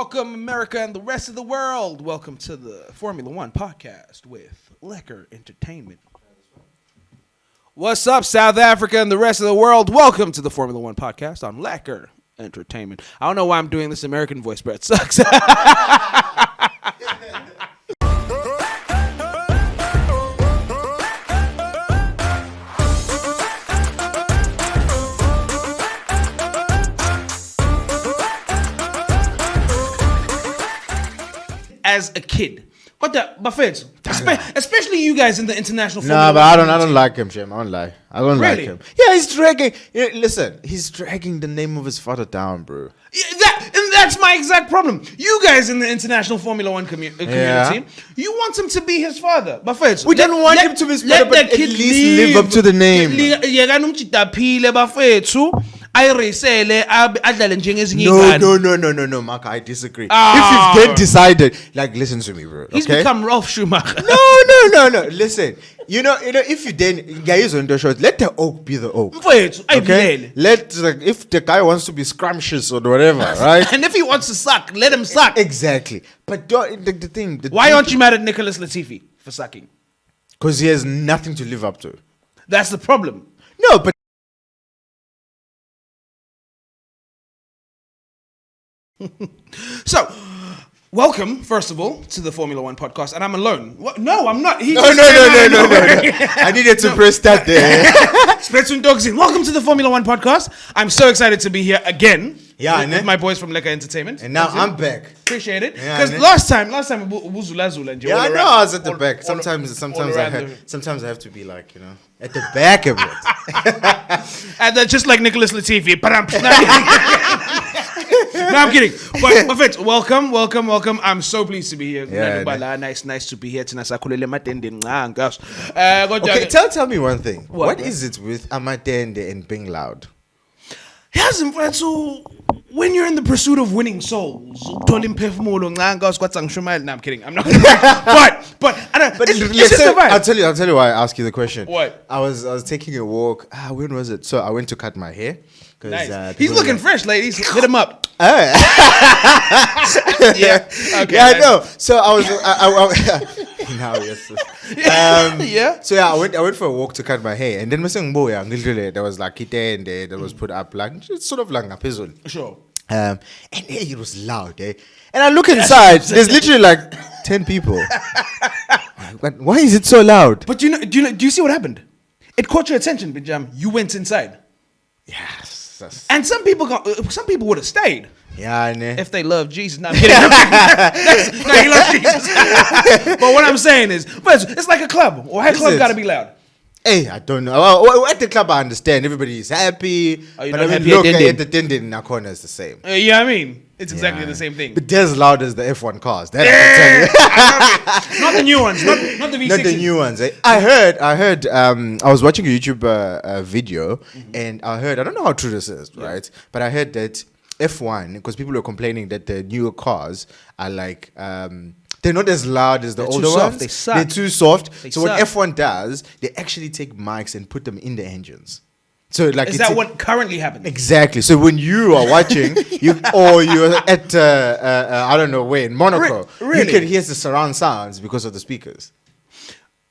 Welcome, America and the rest of the world. Welcome to the Formula One podcast with Lekker Entertainment. What's up, South Africa and the rest of the world? Welcome to the Formula One podcast on Lekker Entertainment. I don't know why I'm doing this American voice, but it sucks. As a kid, what the buffets, especially you guys in the international. Nah, but I don't like him, Jim. I don't lie. I don't like him. Yeah, he's dragging. Listen, he's dragging the name of his father down, bro. Yeah, that's my exact problem. You guys in the international Formula One community, you want him to be his father. Buffets, we don't want him to be his father, but at least live up to the name. No, Mark, I disagree. If you've then decided, like, listen to me, bro. Okay? He's become Ralph Schumacher. No. Listen, you know, if you then guys on the show, let the oak be the oak. Okay? If the guy wants to be scrumptious or whatever, right? And if he wants to suck, let him suck. Exactly. But why aren't you mad at Nicholas Latifi for sucking? Because he has nothing to live up to. That's the problem. No, but so, welcome, first of all, to the Formula One podcast. And I'm alone. What? No, I'm not. No. I needed to press that there. Welcome to the Formula One podcast. I'm so excited to be here again. Yeah, with my boys from Lekker Entertainment. And now I'm back. Appreciate it. Because last time, Zula. Yeah, I know I was at the back. Sometimes I have to be like, you know, at the back of it. And then just like Nicholas Latifi. No, I'm kidding. But friends, welcome. I'm so pleased to be here. Yeah, nice to be here. Okay, tell me one thing. What is it with Amatende and being loud? When you're in the pursuit of winning souls, no, I'm kidding. I'm not. But I'll tell you why I asked you the question. What? I was taking a walk. When was it? So I went to cut my hair. Nice. He's looking fresh, ladies. Hit him up. Yeah. Okay. Yeah, I know. So I was. Now yes. Yeah. So I went for a walk to cut my hair, and then there was like and that was put up like just sort of like a puzzle. Sure. And it was loud, eh? And I look inside. There's literally like 10 people. But why is it so loud? But do you see what happened? It caught your attention, Bijam. You went inside. Yes. And some people would have stayed. Yeah, I know. If they love Jesus. No, I'm kidding. No, he loves Jesus. But what I'm saying is, it's like a club. Why a club got to be loud? Hey, I don't know. Well, at the club, I understand. Everybody is happy. But look at the dindin in our corner is the same. Yeah, I mean, it's exactly the same thing. But they're as loud as the F1 cars. That I can tell you. Not the new ones. Not the V6s. Not the new ones. Eh? I heard. I was watching a YouTube video, and I don't know how true this is, right? But I heard that F1, because people were complaining that the newer cars are like. They're not as loud as the older ones. They suck. They're too soft. So what F1 does, they actually take mics and put them in the engines. So like, is that what currently happens? Exactly. So when you are watching, you're at I don't know where in Monaco, you can hear the surround sounds because of the speakers.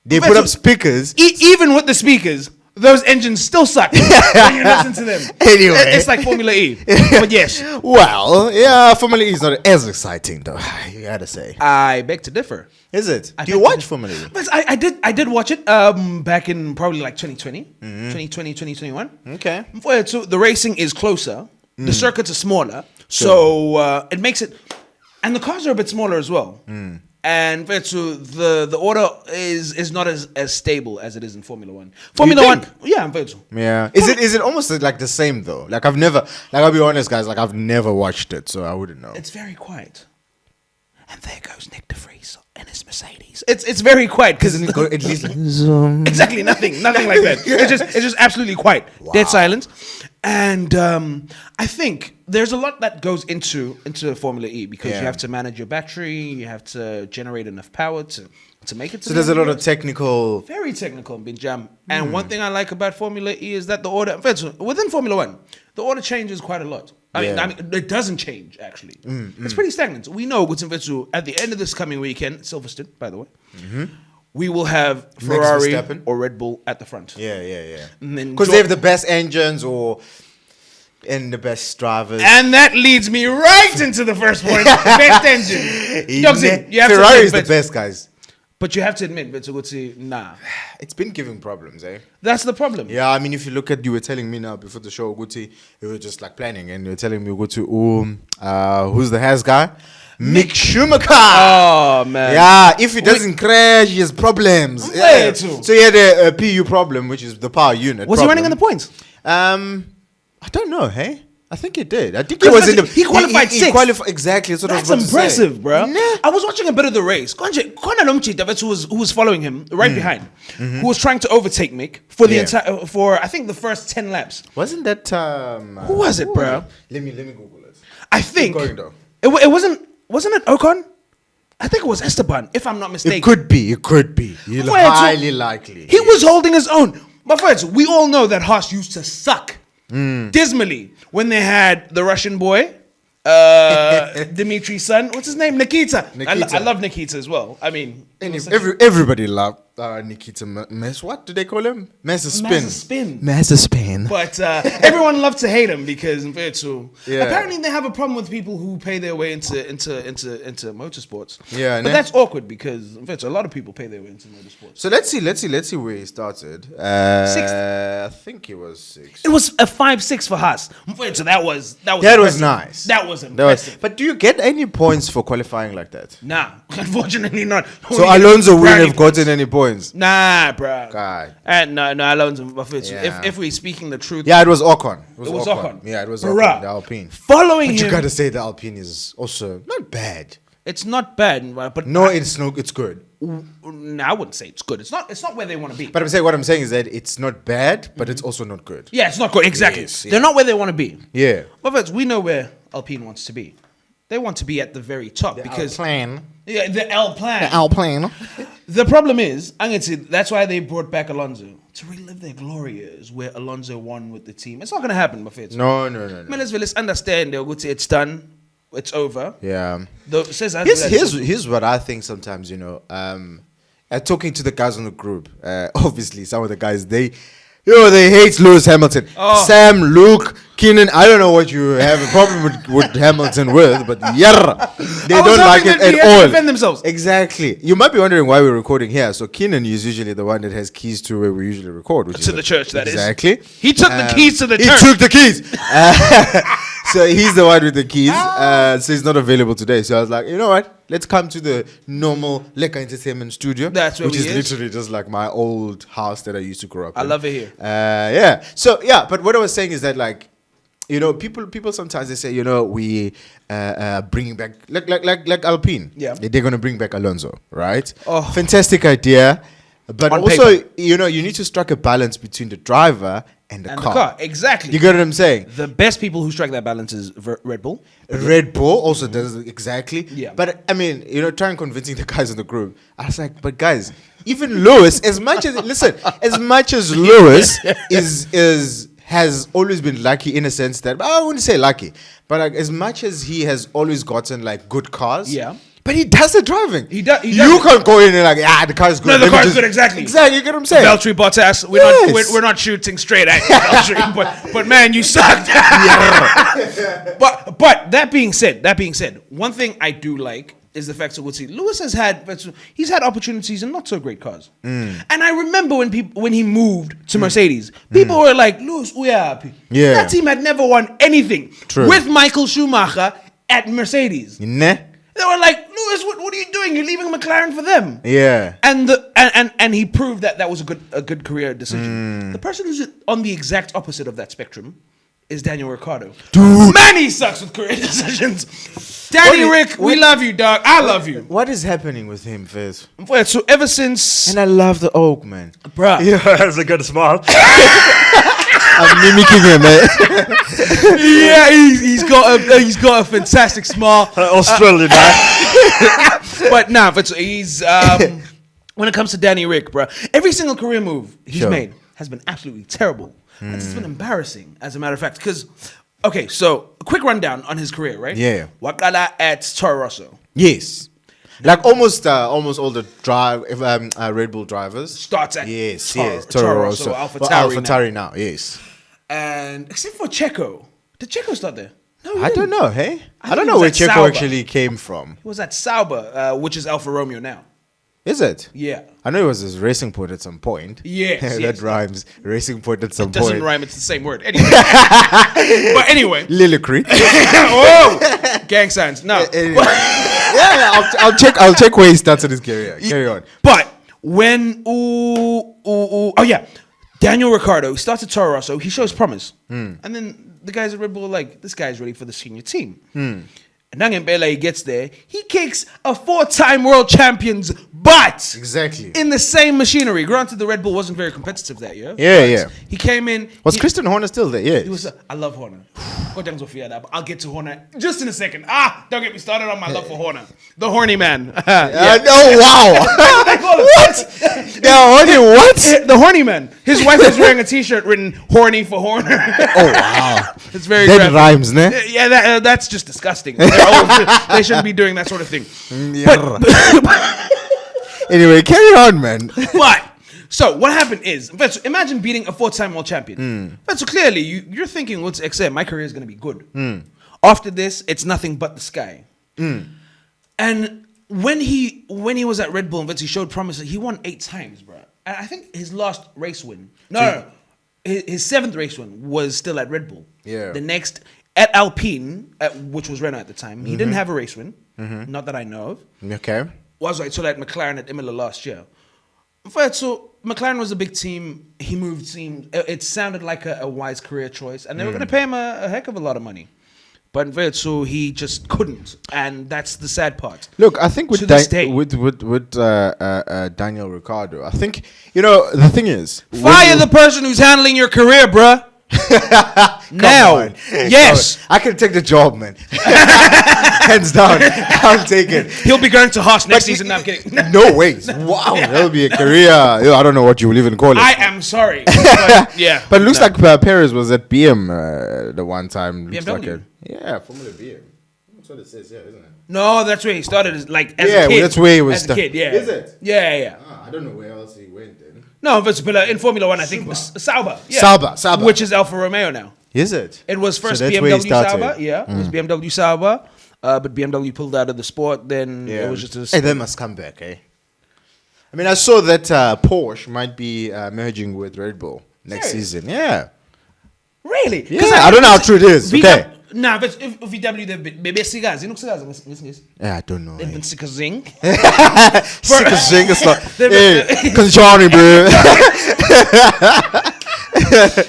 They put up speakers. Even with the speakers, those engines still suck when you listen to them. Anyway. It's like Formula E. But yes. Well, yeah, Formula E is not as exciting though, you gotta say. I beg to differ. Is it? Do you watch Formula E? But I did watch it back in probably like 2020, 2020, 2021. Okay. So the racing is closer. The circuits are smaller. So it makes it... And the cars are a bit smaller as well. And so the order is not as stable as it is in Formula One. Formula One, yeah, I'm Virtual. Yeah. Is it almost like the same though? Like I'll be honest, guys. Like I've never watched it, so I wouldn't know. It's very quiet. And there goes Nick de Vries in his Mercedes. It's very quiet because at least like, zoom. Exactly nothing like that. It's just absolutely quiet, dead silence. And I think there's a lot that goes into Formula E because you have to manage your battery, you have to generate enough power to make it to So there's a lot of technical... Very technical in Binjam. And one thing I like about Formula E is that the order... Within Formula 1, the order changes quite a lot. I mean, it doesn't change, actually. It's pretty stagnant. We know what's at the end of this coming weekend, Silverstone, by the way, we will have Ferrari or Red Bull at the front. Yeah. And then Because they have the best engines and the best drivers. And that leads me right into the first point. Best engine. Ferrari is the best, guys. But you have to admit, nah. It's been giving problems, eh? That's the problem. Yeah, I mean, if you look at, you were telling me now before the show, Guti, you were just like planning, and you were telling me, Guti, who's the Has guy? Mick Schumacher. Oh, man. Yeah, if he doesn't crash, he has problems. Yeah. So he had a PU problem, which is the power unit. Was he running in the points? I don't know, hey? I think he did. I think he was in the... He qualified sixth. He qualified, exactly. That's impressive, bro. Nah. I was watching a bit of the race. Who was following him right behind, who was trying to overtake Mick for the entire, I think the first 10 laps. Wasn't that... who was it, bro? Let me Google it. I think... Keep going, though. It wasn't... Wasn't it Ocon? I think it was Esteban, if I'm not mistaken. It could be. Highly likely. He was holding his own. My friends, we all know that Haas used to suck dismally when they had the Russian boy, Dimitri's son. What's his name? Nikita. I love Nikita as well. I mean, everybody loved Nikita Mess. What do they call him? Mazepin. But everyone loved to hate him because apparently they have a problem with people who pay their way into motorsports. Yeah, but that's awkward because a lot of people pay their way into motorsports. So let's see where he started. Sixth. I think he was sixth. It was a 5-6 for Haas. So that was nice. That was impressive. But do you get any points for qualifying like that? Nah, unfortunately not. So Alonso wouldn't have gotten any points. Nah, bro. God. No, Alonso. If we're speaking the truth. Yeah, it was Ocon. It was Ocon. Yeah, it was Ocon, the Alpine. Following him. But you gotta say the Alpine is also not bad. It's not bad, but it's good. No, I wouldn't say it's good. It's not where they want to be. But what I'm saying is that it's not bad, but it's also not good. Yeah, it's not good. Exactly. Yes, They're not where they want to be. Yeah. But we know where Alpine wants to be. They want to be at the very top because Alpine. Yeah, the Alpine. The Alpine. The problem is, I'm gonna say that's why they brought back Alonso to relive their glory years where Alonso won with the team. It's not gonna happen, my friends. No. Man, let's understand. They'll go to it's done. It's over. Yeah. Here's what I think sometimes, talking to the guys on the group, obviously some of the guys, they hate Lewis Hamilton. Oh. Sam, Luke, Keenan, I don't know what you have a problem with Hamilton with, but they don't like it at all. Defend themselves. Exactly. You might be wondering why we're recording here. So Keenan is usually the one that has keys to where we usually record. Which to the church, that exactly. is. He took the keys to the church. He took the keys. So he's the one with the keys. So he's not available today. So I was like, you know what? Let's come to the normal Lekker Entertainment studio. That's where which is literally just like my old house that I used to grow up in. I love it here. Yeah. So yeah, but what I was saying is that like, people sometimes they say, we bringing back like Alpine. Yeah. They're gonna bring back Alonso, right? Oh. Fantastic idea. But On also, paper. you need to strike a balance between the driver and the car. Exactly. You get what I'm saying? The best people who strike that balance is Red Bull. Red Bull also does it exactly. Yeah. But I mean, trying convincing the guys in the group. I was like, but guys, even Lewis, as much as Lewis has always been lucky in a sense that I wouldn't say lucky, but like as much as he has always gotten like good cars. Yeah. But he does the driving. He does. You can't go in and like, the car's good. No, the car's good, exactly. Exactly, you get what I'm saying? Valtteri Bottas, we're not shooting straight at you, Valtteri, but man, you sucked. But that being said, one thing I do like is the fact that Lewis has had opportunities in not so great cars. And I remember when he moved to Mercedes, people were like, Lewis, we are happy. Yeah. That team had never won anything. True. With Michael Schumacher at Mercedes. Nah. They were like, Lewis, what are you doing? You're leaving McLaren for them. Yeah. And he proved that was a good career decision. The person who's on the exact opposite of that spectrum is Daniel Ricciardo. Dude. Man, he sucks with career decisions. Rick, we love you, dog. I love you. What is happening with him, Fizz? So ever since... And I love the oak, man. Bruh. He has a good smile. I'm mimicking him, man. Yeah, he's got a fantastic smile. Australian, But but he's when it comes to Danny Rick, bro, every single career move he's made has been absolutely terrible. It's been embarrassing, as a matter of fact. Because, okay, so a quick rundown on his career, right? Yeah. Wakala at Toro Rosso. Yes. Like almost all the Red Bull drivers Starts at Toro Rosso. AlphaTauri now. Yes. And except for Checo. Did Checo start there? No, I don't know, hey? I don't he know was where at Checo Sauber. actually came from. He was at Sauber, which is Alfa Romeo now. Is it? Yeah. I know it was his racing point at some point. Yes, that rhymes. Racing point at some It point. doesn't rhyme, it's the same word. Anyway. But anyway. Lillicry. Oh! Gang signs. No. I'll check where he started his career. Carry on. But when Daniel Ricciardo starts at Toro Rosso, he shows promise. And then the guys at Red Bull are like, this guy's ready for the senior team. And Nangembele, he gets there, he kicks a 4-time world champion's butt. Exactly. In the same machinery. Granted, the Red Bull wasn't very competitive that year. Yeah. He came in. Was Christian Horner still there? Yeah. He was. I love Horner. I'll get to Horner just in a second. Don't get me started on my love for Horner. The horny man. Oh, wow. What? Yeah, horny what? The horny man. His wife is wearing a T-shirt written "Horny for Horner." Oh, wow. It's very That graphic. rhymes, ne? Yeah, that's just disgusting. They shouldn't be doing that sort of thing. Anyway, carry on, man. But so what happened is, imagine beating a 4-time world champion. But so clearly, you're thinking, "What's XM? My career is going to be good." After this, it's nothing but the sky. And when he was at Red Bull, he showed promise. He won 8 times, bro. And I think his last race win, his 7th race win was still at Red Bull. Yeah. The next at Alpine, which was Renault at the time, he didn't have a race win. Not that I know of. Okay. Was like so like McLaren at Imola last year. So McLaren was a big team. He moved teams. It sounded like a wise career choice, and they were going to pay him a heck of a lot of money. But so he just couldn't, and that's the sad part. Look, I think with Daniel Ricciardo, I think the thing is, fire the person who's handling your career, bruh. Now, yes, I can take the job, man. Hands down, I'll take it. He'll be going to Haas next season. No, I'm kidding. No ways. Wow, that'll be a career. I don't know what you will even call it. I am sorry. But, yeah, but it looks like Perez was at BM the one time. BMW. Formula BM. That's what it says, isn't it? No, that's where he started. As a kid. That's where he was. As a kid, yeah. Is it? Yeah. I don't know where else he went then. No, in Formula One, I think it was Sauber. Yeah. Sauber. Which is Alfa Romeo now. Is it? It was first BMW Sauber. Yeah, it was BMW Sauber. But BMW pulled out of the sport. Then it was just a... Hey, they must come back, eh? I mean, I saw that Porsche might be merging with Red Bull next season. Yeah. Really? Yeah, I don't know how true it is. Okay. Nah, but if VW, they've been... Maybe cigars. You know cigars? Yeah, I don't know. They've been sick as zing. Sick as zing. It's like, hey, Conchani, bro.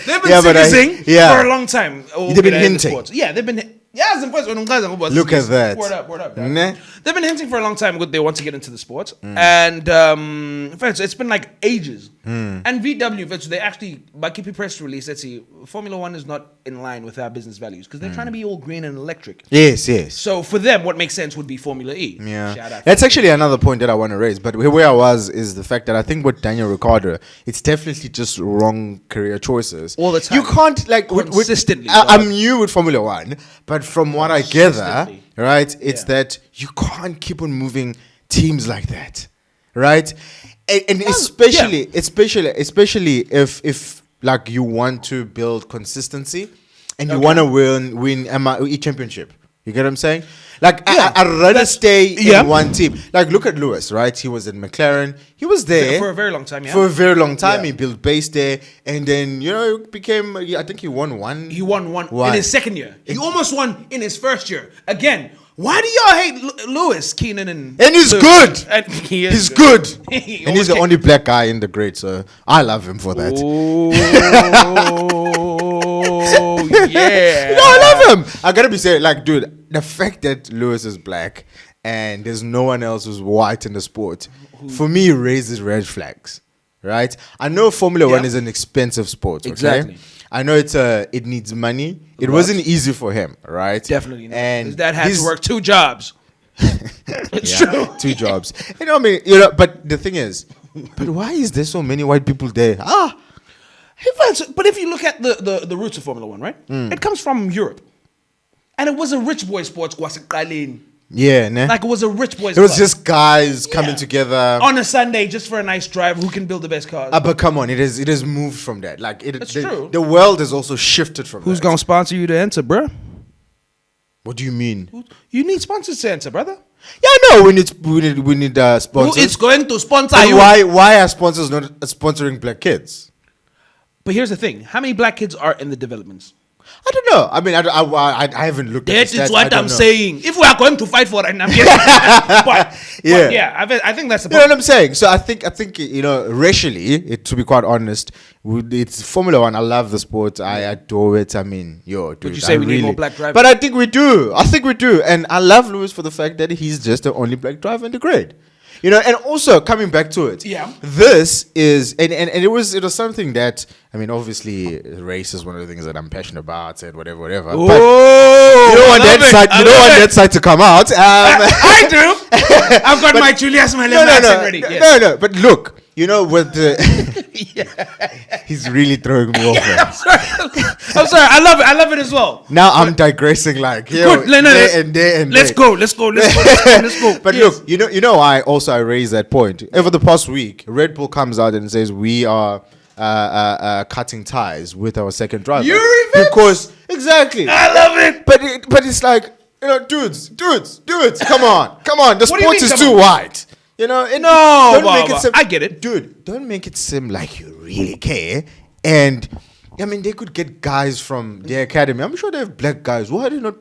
They've been sick as zing for a long time. They've been hinting. Yeah, they've been... Look at that. Word up. They've been hinting for a long time they want to get into the sport. And it's been like ages. And VW, they actually, by keeping press release, let's see, Formula One is not in line with our business values because they're trying to be all green and electric. Yes. So for them, what makes sense would be Formula E. Yeah. Shout out. That's actually another point that I want to raise. But where I was is the fact that I think with Daniel Ricciardo, it's definitely just wrong career choices. All the time. You can't, like, consistently. I'm new with Formula One, but from what I gather, right, it's that you can't keep on moving teams like that, right? And especially if like you want to build consistency and you want to win MIE championship. You get what I'm saying? Like, I'd rather stay in one team. Like, look at Lewis, right? He was in McLaren. He was there for a very long time, For a very long time. He built base there. And then, it became, I think he won one. He won one in his second year. He almost won in his first year. Again, why do y'all hate Lewis, Keenan, and he's Lewis? good. And he's good. And he's the only black guy in the grade, so I love him for that. Oh, yeah. No, I love him. I gotta be saying, like, dude, the fact that Lewis is black and there's no one else who's white in the sport, for me, raises red flags, right? I know Formula One is an expensive sport, okay? Exactly. I know it needs money. It wasn't easy for him, right? Definitely not. And His dad had to work 2 jobs. It's true. 2 jobs. But the thing is, but why is there so many white people there? But if you look at the roots of Formula One, right? It comes from Europe. And it was a rich boy sports. Yeah, nah. Like it was a rich boys. It was just guys coming together on a Sunday just for a nice drive. Who can build the best cars? But come on, it has moved from that. Like That's true. The world has also shifted from Who's that. gonna sponsor you to enter, bruh? What do you mean? You need sponsors to enter, brother. Yeah, no, we need sponsors. Who is going to sponsor and you? why are sponsors not sponsoring black kids? But here's the thing: how many black kids are in the developments? I don't know. I mean, I haven't looked at That the stats. is what I'm know. saying. If we are going to fight for it, and I'm getting but I think that's the You know what I'm saying? So I think racially, to be quite honest, it's Formula One. I love the sport. I adore it. I mean, dude. Would you say we need more black drivers? But I think we do. And I love Lewis for the fact that he's just the only black driver in the grid. And also coming back to it, this is and it was something that, I mean, obviously race is one of the things that I'm passionate about and whatever. Oh, but you don't want that side to come out. I do. I've got my Julius Malema accent ready. Yes. No. But look, with the he's really throwing me off. I'm sorry. I love it as well. Now I'm digressing like let's go. But look, you know I raised that point. Over the past week, Red Bull comes out and says we are cutting ties with our second driver. Because exactly. I love it. But it's like, dudes, come on. The sport is too wide. I get it. Dude, don't make it seem like you really care. And I mean, they could get guys from their academy. I'm sure they have black guys. Why are they not,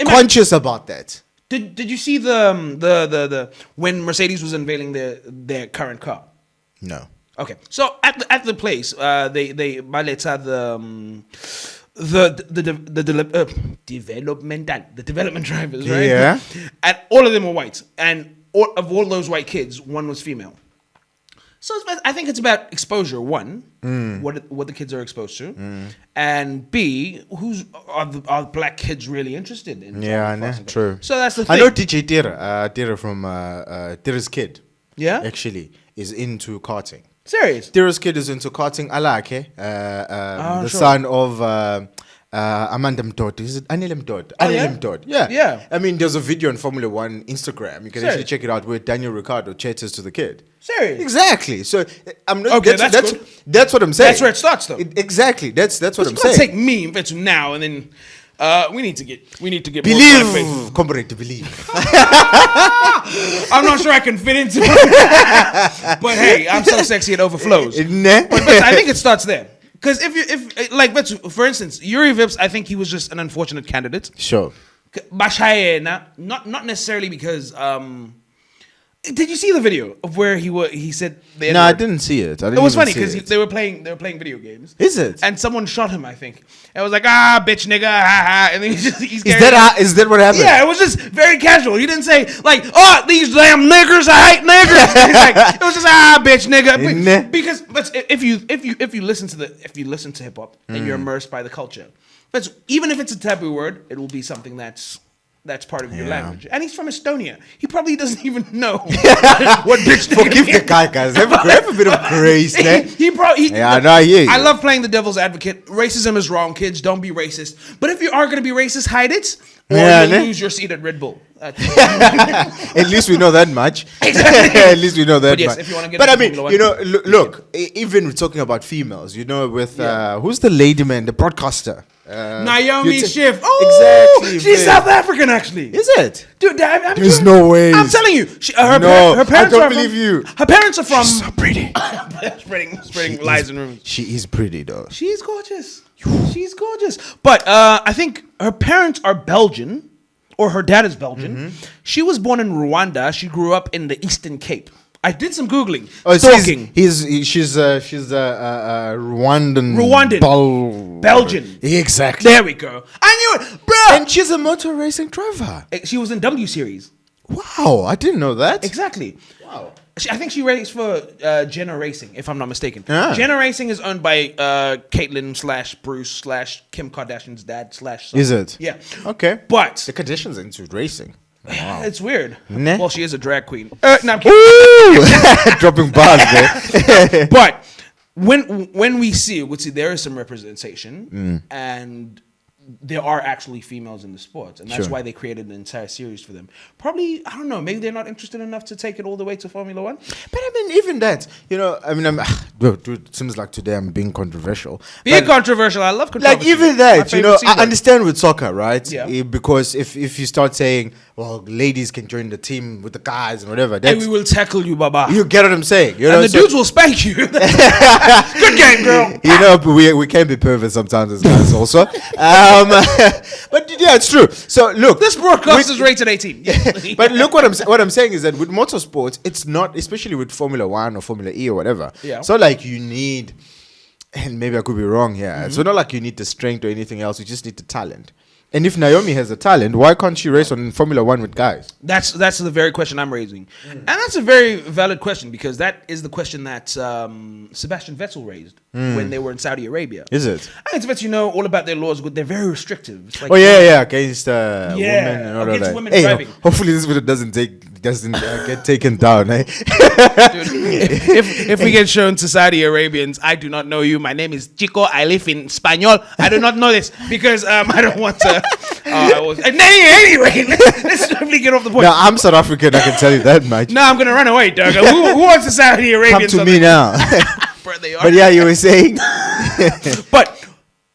conscious about that? Did you see the when Mercedes was unveiling their current car? No. Okay, so at the place, they development drivers, right? Yeah. And all of them were white, and of all those white kids, one was female. So I think it's about exposure. One, what the kids are exposed to, and B, are black kids really interested in? Yeah, true. So that's the thing. I know DJ Tira from Tira's kid. Yeah, actually is into karting. Serious? Tira's kid is into karting. Alake, the son of Amanda Mdod. Is it Anil Mdod? Anil Mdod. Yeah. I mean, there's a video on Formula One Instagram. You can actually check it out where Daniel Ricciardo chatters to the kid. Serious? Exactly. So I'm not. Okay, that's what I'm saying. That's where it starts, though. Exactly. That's what I'm saying. It's gonna take me to now and then. We need to get believe, comrade, believe. I'm not sure I can fit into it, but hey, I'm so sexy it overflows. But I think it starts there. Because for instance, Yuri Vips, I think he was just an unfortunate candidate. Sure. Not necessarily because. Did you see the video of where he said? No, I didn't see it. It was funny because they were playing video games. Is it? And someone shot him, I think. And it was like, bitch, nigga, ha ha. And then he's is that what happened? Yeah, it was just very casual. He didn't say like, these damn niggers, I hate niggers. It was just bitch, nigga. Because if you listen to hip hop and you're immersed by the culture, but even if it's a taboo word, it will be something that's part of your language. And he's from Estonia. He probably doesn't even know what bitch nigga Forgive the guy, guys. Have a bit of grace, man. I love playing the devil's advocate. Racism is wrong, kids. Don't be racist. But if you are going to be racist, hide it, or you'll lose your seat at Red Bull. At least we know that much. Exactly. At least we know that much. If you want to get but I mean, look, even talking about females, with who's the lady man, the broadcaster? Naiom Schiff. Exactly. She's South African, actually. Is it? Dude, there's no way. I'm telling you. Her parents I don't believe you. Her parents are from... She's so pretty. spreading lies and rumors. She is pretty, though. She's gorgeous. But I think her parents are Belgian, or her dad is Belgian. Mm-hmm. She was born in Rwanda. She grew up in the Eastern Cape. I did some Googling. Stalking. She's Rwandan. Belgian. Exactly. There we go. I knew it, bro. And she's a motor racing driver. She was in W Series. Wow, I didn't know that. Exactly. Wow. I think she raced for Jenna Racing, if I'm not mistaken. Ah. Jenna Racing is owned by Caitlyn / Bruce / Kim Kardashian's dad / son. Is it? Yeah. Okay. But The Kardashians are into racing. Wow. it's weird. Nah. Well, she is a drag queen. No, I'm kidding. Ooh! Dropping bars there. But when we see there is some representation, and there are actually females in the sports, and that's Sure. why they created an entire series for them. Probably, I don't know, maybe they're not interested enough to take it all the way to Formula One. But I mean, even that, dude, it seems like today I'm being controversial. Being But, controversial, I love controversy. like even My that, favorite scene. I understand with soccer, right? Yeah. Because if you start saying, well, ladies can join the team with the guys and whatever, And that's, we will tackle you, Baba. you get what I'm saying. You know, And the so- dudes will spank you. Good game, girl. You know, but we can be perverts sometimes as guys also. But yeah, it's true. So look, This broadcast is rated 18. Yeah. but look what I'm saying is that with motorsports, it's not, especially with Formula One or Formula E or whatever. Yeah. So like you need, and maybe I could be wrong here. Mm-hmm. So not like you need the strength or anything else. You just need the talent. And if Naomi has a talent, why can't she race on Formula One with guys? That's the very question I'm raising, and that's a very valid question, because that is the question that Sebastian Vettel raised when they were in Saudi Arabia. Is it? I think Vettel, all about their laws. They're very restrictive. It's like, Oh yeah, against women and all against of that. women Hey, driving. hopefully this video doesn't get taken down. Eh? Dude, if we get shown to Saudi Arabians, I do not know you. My name is Chico. I live in Español. I do not know this because I don't want to. Anyway, let's definitely get off the point. Now I'm South African. I can tell you that much. No, I'm gonna run away, Doug. Who wants the Saudi Come Arabians? to me now. Bro, they are. But yeah, you were saying. But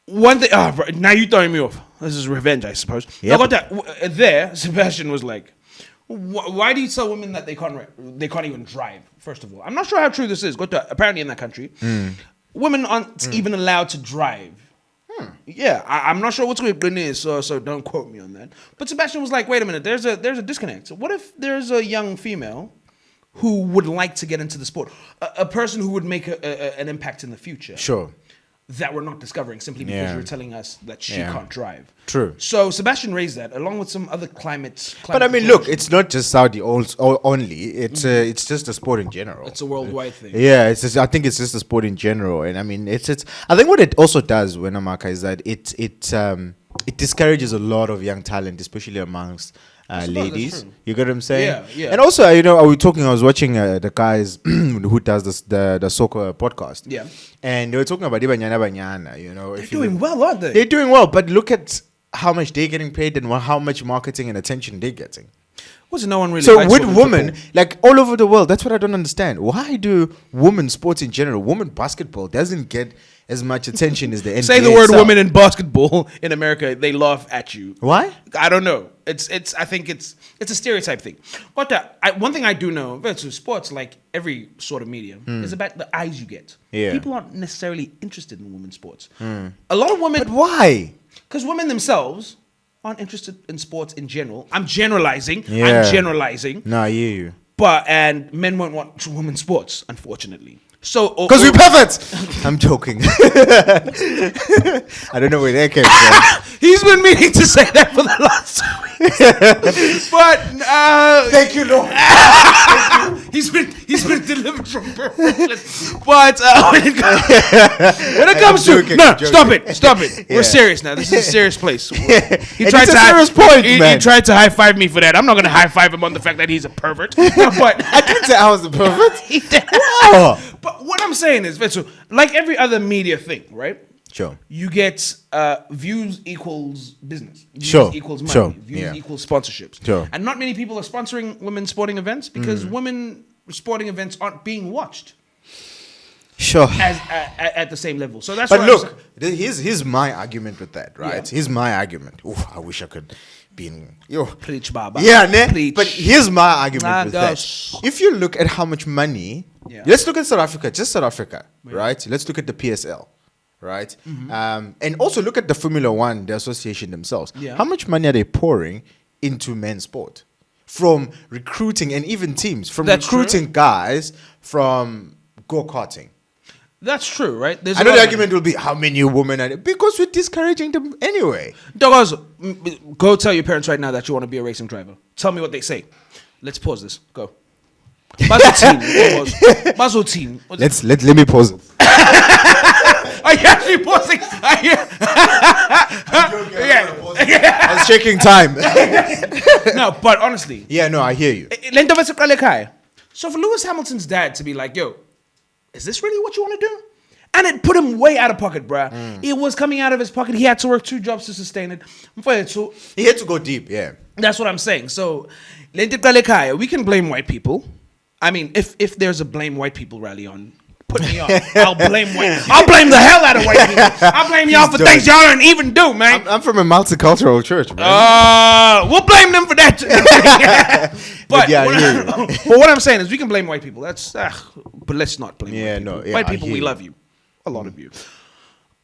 one thing, bro, now you throwing me off. This is revenge, I suppose. Yep. I got that. There, Sebastian was like, "Why do you tell women that they can't even drive?" First of all, I'm not sure how true this is. Got that. Apparently, in that country, women aren't even allowed to drive. Yeah, I'm not sure what's going on, so don't quote me on that. But Sebastian was like, "Wait a minute, there's a disconnect. What if there's a young female who would like to get into the sport, a person who would make an impact in the future, Sure. that we're not discovering simply because Yeah. you're telling us that she Yeah. can't drive." True. So Sebastian raised that along with some other climate But I mean, look, it's not just Saudi only. It's just a sport in general. it's a worldwide thing. Yeah, I think it's just a sport in general, and I mean, it's. I think what it also does, when Amaka, is that it discourages a lot of young talent, especially amongst suppose that's ladies. true. You get what I'm saying? Yeah, yeah. And also, I was watching the guys who does the soccer podcast. Yeah. And they were talking about Ibanyana Banyana. They're doing well, aren't they? They're doing well, but look at how much they're getting paid and how much marketing and attention they're getting. Wasn't no one really? So likes with women women, football. like all over the world, that's what I don't understand. Why do women sports in general, women basketball doesn't get as much attention as the NBA? Say the word itself? woman in basketball in America, they laugh at you. Why? I don't know. I think it's a stereotype thing. But one thing I do know, versus sports, like every sort of media, is about the eyes you get. Yeah. People aren't necessarily interested in women's sports. A lot of women, But why? because women themselves aren't interested in sports in general. I'm generalizing. Yeah. I'm generalizing. No, I hear you. And men won't watch women's sports, unfortunately. So Because we perverts. I'm joking. I don't know where that came from. he's been meaning to say that for the last 2 weeks. But Thank you, Lord. he's been delivered from birth. But when it comes to joking, no, I'm joking. stop it. Yeah. We're serious now. This is a serious place. He And it's a serious point, he man. tried to high five me for that. I'm not gonna high five him on the fact that he's a pervert. But I didn't say I was a pervert. he did. Wow. But what I'm saying is, so like every other media thing, right? Sure. You get views equals business. Views Sure, equals money. sure, Views yeah. equals sponsorships. Sure. And not many people are sponsoring women's sporting events because women sporting events aren't being watched Sure. at the same level. So that's But what look, here's my argument with that, right? Yeah. Here's my argument. Ooh, I wish I could be in. Yo. Preach, Baba. Yeah, ne? Preach. But here's my argument with gosh. that. If you look at how much money, Yeah. let's look at South Africa, just South Africa, right? Let's look at the PSL, right? And also look at the Formula One, the association themselves. Yeah. How much money are they pouring into men's sport? From recruiting and even teams, from That's recruiting guys, from go-karting. That's true, right? There's I know the argument will be how many women are there? Because we're discouraging them anyway. Doggos, go tell your parents right now that you want to be a racing driver. Tell me what they say. Let's pause this. Go. Muzzle team. Let me pause it. Are you actually pausing? I was checking time. No, but honestly. Yeah, no, I hear you. So for Lewis Hamilton's dad to be like, yo, is this really what you want to do? And it put him way out of pocket, bruh. It was coming out of his pocket. He had to work 2 jobs to sustain it. He had to go deep, yeah. That's what I'm saying. So, we can blame white people. I mean, if there's a blame white people rally on, put me on. I'll blame the hell out of white people. I'll blame y'all for things y'all don't even do, man. I'm from a multicultural church, man. We'll blame them for that. But what I'm saying is we can blame white people. That's but let's not blame white people. White people, we love you. A lot of you.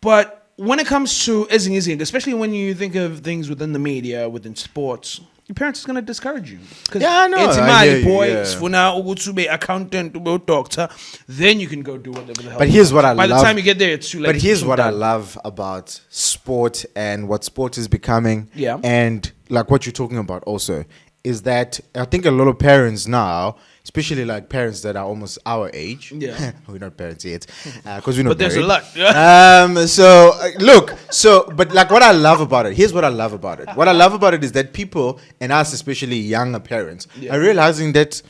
But when it comes to izing, especially when you think of things within the media, within sports, your parents is going to discourage you. Yeah, I know. It's money, boys. For now, to be accountant, to be doctor, then you can go do whatever the hell. But here's what I love. By the time you get there, it's too late. But here's what I love about sport and what sport is becoming. Yeah. And like what you're talking about also is that I think a lot of parents now, especially like parents that are almost our age. Yeah. We're not parents yet. Because we're not But there's married. a lot. But like what I love about it, here's what I love about it. What I love about it is that people, and us especially younger parents, are realizing that,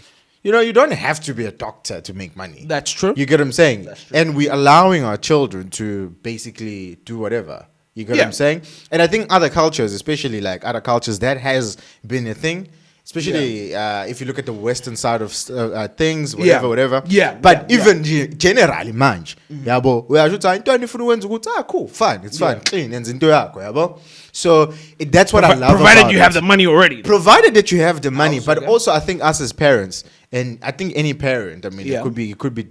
you know, you don't have to be a doctor to make money. That's true. You get what I'm saying? That's true. And we're allowing our children to basically do whatever. You get what I'm saying? And I think other cultures, especially like other cultures, that has been a thing. Especially if you look at the western side of things, whatever. Yeah. But even generally, manje, yabo, uyasho into ifuna ukwenza ukuthi cool, fine, it's fine, clean, yenza into yakho, yabo. So that's what I love provided about you it. have the money already. Provided that you have the money, but also I think us as parents, and I think any parent, I mean, it could be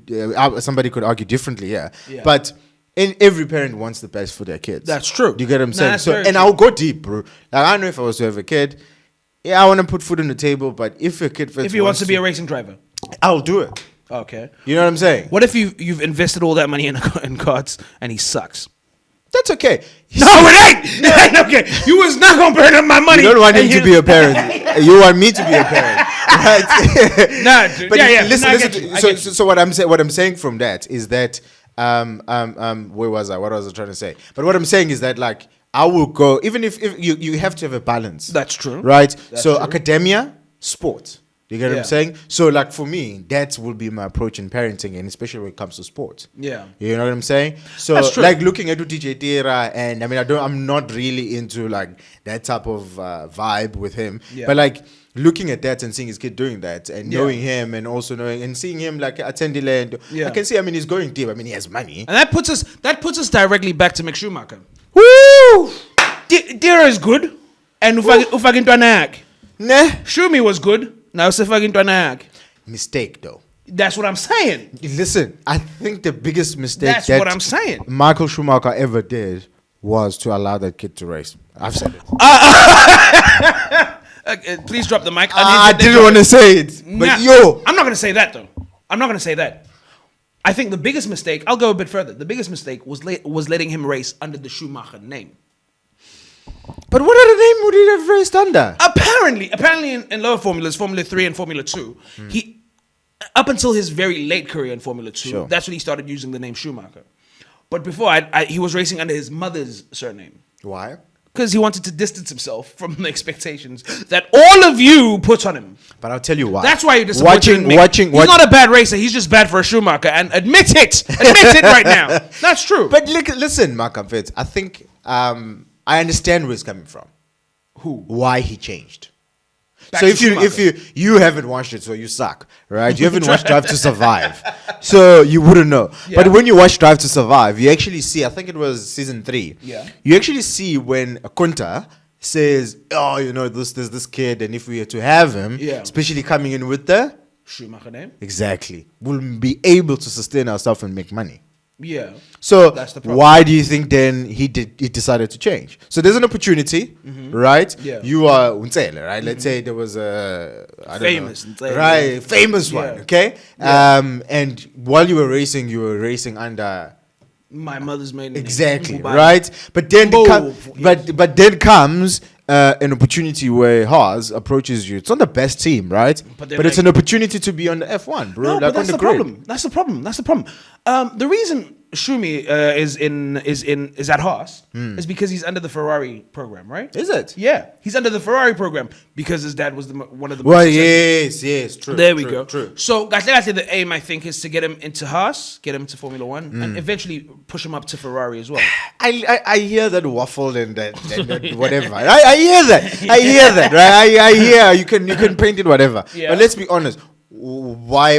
somebody could argue differently, but. And every parent wants the best for their kids. That's true. You get what I'm saying? So, and I'll go deep, bro. Like I know if I was to have a kid, I want to put food on the table, but if a kid if he wants to be a racing driver, I'll do it. Okay. You know what I'm saying? What if you've invested all that money in cards and he sucks? That's okay. No, it ain't. It ain't okay. You was not gonna burn up my money. You don't want him to be a parent. You want me to be a parent, right? Nah, dude. But listen. So what I'm saying from that is that where was I? What was I trying to say? But what I'm saying is that like I will go even if you have to have a balance. That's true. Right? That's so true. Academia, sport. You get what I'm saying? So like for me, that will be my approach in parenting, and especially when it comes to sports. Yeah. You know what I'm saying? So like looking at DJ Tira, and I mean I'm not really into like that type of vibe with him. Yeah. But like looking at that and seeing his kid doing that and knowing him and also knowing and seeing him like at Tendyland, I can see, I mean, he's going deep. I mean, he has money. And that puts us directly back to Mick Schumacher. Woo! Tira is good. And Ufagin Tuanak. Nah. Shumi was good. Now Ufagin Tuanak. Mistake though. That's what I'm saying. Listen, I think the biggest mistake what I'm saying. Michael Schumacher ever did was to allow that kid to race. I've said it. Please drop the mic. I didn't want to say it, but I'm not going to say that though. I'm not going to say that. I think the biggest mistake, I'll go a bit further. The biggest mistake was letting him race under the Schumacher name. But what other name would he have raced under? Apparently in lower formulas, Formula 3 and Formula 2, he, up until his very late career in Formula 2, that's when he started using the name Schumacher. But before, he was racing under his mother's surname. Why? Because he wanted to distance himself from the expectations that all of you put on him. But I'll tell you why. That's why you're disappointed in Mick. He's not a bad racer. He's just bad for a Schumacher. And admit it. Admit it right now. That's true. But listen, Mark Fitz, I think I understand where he's coming from. Who? Why he changed. So if you haven't watched it, so you suck, right? You haven't watched Drive to Survive, so you wouldn't know. Yeah. But when you watch Drive to Survive, you actually see. I think it was season 3. Yeah. You actually see when Kunta says, "Oh, you know, there's this kid, and if we were to have him, especially coming in with the Schumacher name, exactly, we'll be able to sustain ourselves and make money." Yeah. So why do you think then he decided to change? So there's an opportunity, right? Yeah. You are Unsele, right? Let's say there was a famous one, okay? Yeah. And while you were racing under my mother's maiden name. Exactly, right? But then but then comes an opportunity where Haas approaches you. It's not the best team, right? But it's an opportunity to be on the F1, bro. No, like but that's on the grid. problem. That's the problem. The reason Schumi is at Haas is because he's under the Ferrari program, right? Is it? Yeah, he's under the Ferrari program because his dad was one of the. Well, most successful- yes, true. There we true, go. True. So, guys, like I said, the aim I think is to get him into Haas, get him to Formula One, and eventually push him up to Ferrari as well. I hear that waffle and that whatever. I hear that. Right? I hear you can paint it whatever. Yeah. But let's be honest. Why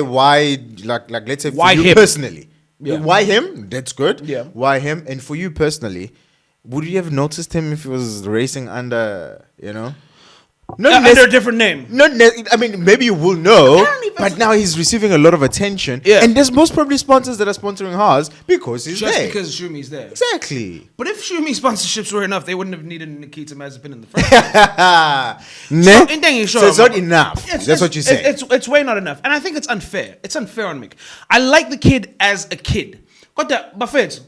like let's say for Why you him? personally? Yeah. Why him? That's good. Yeah. Why him? And for you personally, would you have noticed him if he was racing under, Not Under a different name. I mean, maybe you will know, Apparently, but now he's receiving a lot of attention. Yeah. And there's most probably sponsors that are sponsoring Haas because he's Just there. because Shumi's there. Exactly. But if Shumi sponsorships were enough, they wouldn't have needed Nikita Mazepin in the first place. Ne? So it's not enough. That's what you say. It's way not enough. And I think it's unfair. It's unfair on Mick. I like the kid as a kid. Got that, buffet.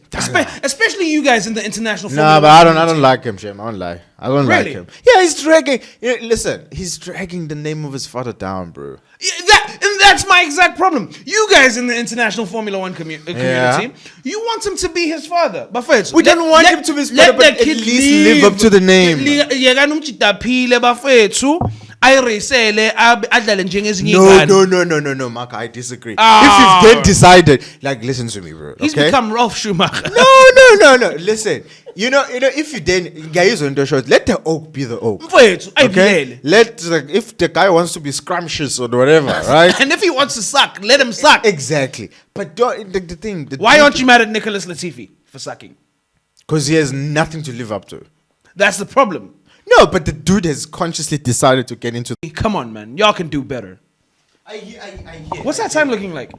Especially you guys in the international. Nah, but I don't like him, Shem. I don't lie. I don't like Really? him. Yeah, he's dragging. Listen, he's dragging the name of his father down, bro. And that's my exact problem. You guys in the international Formula One community, you want him to be his father. Buffet. We don't want him to be his father, but at least live up to the name. No, Mark, I disagree. If you've then decided, like, listen to me, bro. He's okay? become Ralph Schumacher. No. Listen, if you then guys on the shows, let the oak be the oak. Okay? If the guy wants to be scrumptious or whatever, right? And if he wants to suck, let him suck. Exactly. But the thing. Why aren't you mad at Nicholas Latifi for sucking? Because he has nothing to live up to. That's the problem. No, but the dude has consciously decided to get into. Come on, man. Y'all can do better. I hear. What's that time looking like?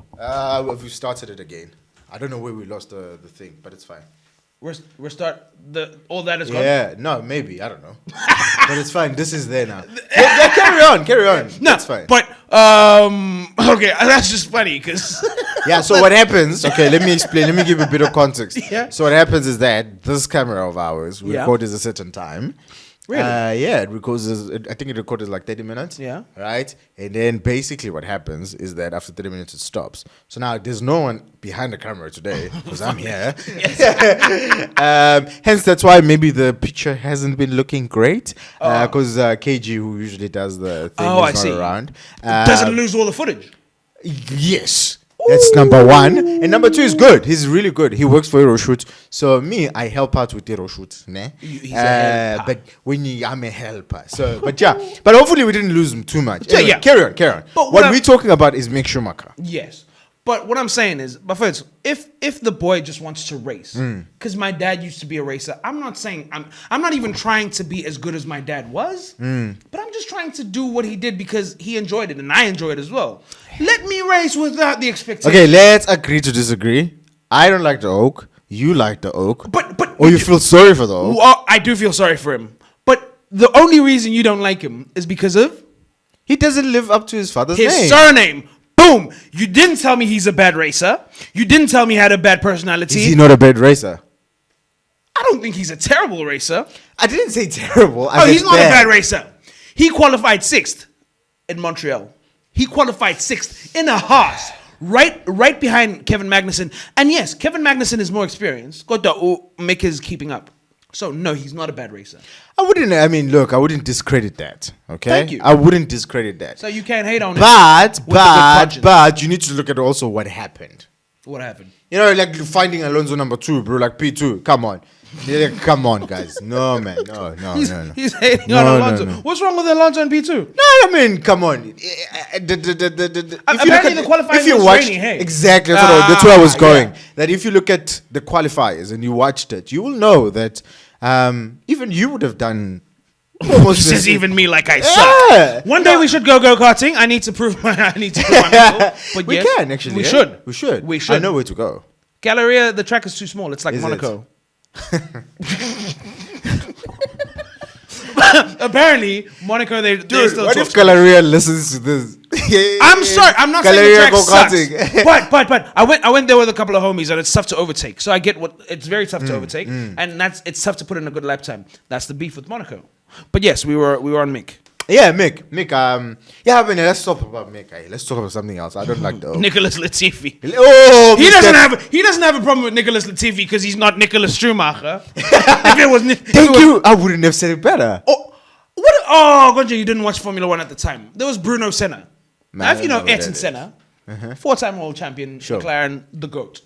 We started it again. I don't know where we lost the thing, but it's fine. All that is gone. Yeah, no, maybe I don't know, but it's fine. This is there now. Yeah, carry on. No, that's fine. But okay, that's just funny because yeah. So what happens? Okay, let me explain. Let me give a bit of context. Yeah. So what happens is that this camera of ours records a certain time. Really? Yeah, it records. I think it recorded like 30 minutes. Yeah. Right? And then basically what happens is that after 30 minutes it stops. So now there's no one behind the camera today because I'm here. Hence, that's why maybe the picture hasn't been looking great because KG, who usually does the thing, is not around. Doesn't lose all the footage. Yes. That's number one. And number two is good. He's really good. He works for Euroshoot. So me, I help out with Euroshoot. Ne? He's a helper. But I'm a helper. So, but yeah. But hopefully we didn't lose him too much. Anyway, Yeah. Carry on. But what we're talking about is Mick Schumacher. Yes. But what I'm saying is, but first, if the boy just wants to race, because my dad used to be a racer, I'm not saying I'm not even trying to be as good as my dad was, but I'm just trying to do what he did because he enjoyed it and I enjoy it as well. Let me race without the expectation. Okay, let's agree to disagree. I don't like the oak. You like the oak. Or you feel sorry for the oak. Well, I do feel sorry for him. But the only reason you don't like him is because of he doesn't live up to his father's his name. surname. Boom! You didn't tell me he's a bad racer. You didn't tell me he had a bad personality. Is he not a bad racer? I don't think he's a terrible racer. I didn't say terrible. He's not a bad racer. He qualified 6th in Montreal. He qualified 6th in a Haas, right behind Kevin Magnussen. And yes, Kevin Magnussen is more experienced. Mick is keeping up. So no, he's not a bad racer. I wouldn't discredit that. Okay, Thank you. I wouldn't discredit that. So you can't hate on him. But you need to look at also what happened. What happened? You know, like finding Alonso number 2, bro, like P2. Come on. Yeah, come on, guys. No, man. No. He's hating on Alonso. No. What's wrong with Alonso and P2? No, I mean, come on. Apparently the qualifying was rainy, hey? Exactly. That's where I was going. Yeah. That if you look at the qualifiers and you watched it, you will know that even you would have done almost. This is even me like I suck. One day we should go karting. I need to prove my mental. But we can actually. We should. We should. I know where to go. Galleria, the track is too small. It's like Monaco. Apparently, Monaco, they still what talk if Galleria listens to this? I'm sorry, I'm not saying the track sucks. But I went there with a couple of homies and it's tough to overtake. So I get it's very tough to overtake, and it's tough to put in a good lap time. That's the beef with Monaco. But yes, we were on Mick. Yeah, Mick. Yeah, I mean, let's talk about Mick. Let's talk about something else. I don't like the Nicholas Latifi. Oh, He doesn't have a problem with Nicholas Latifi because he's not Nicholas Schumacher. If it was Thank you. I wouldn't have said it better. Oh, Gonja, you didn't watch Formula One at the time. There was Bruno Senna. Now, if you know Ayrton Senna, 4-time world champion, Sure. McLaren, the GOAT.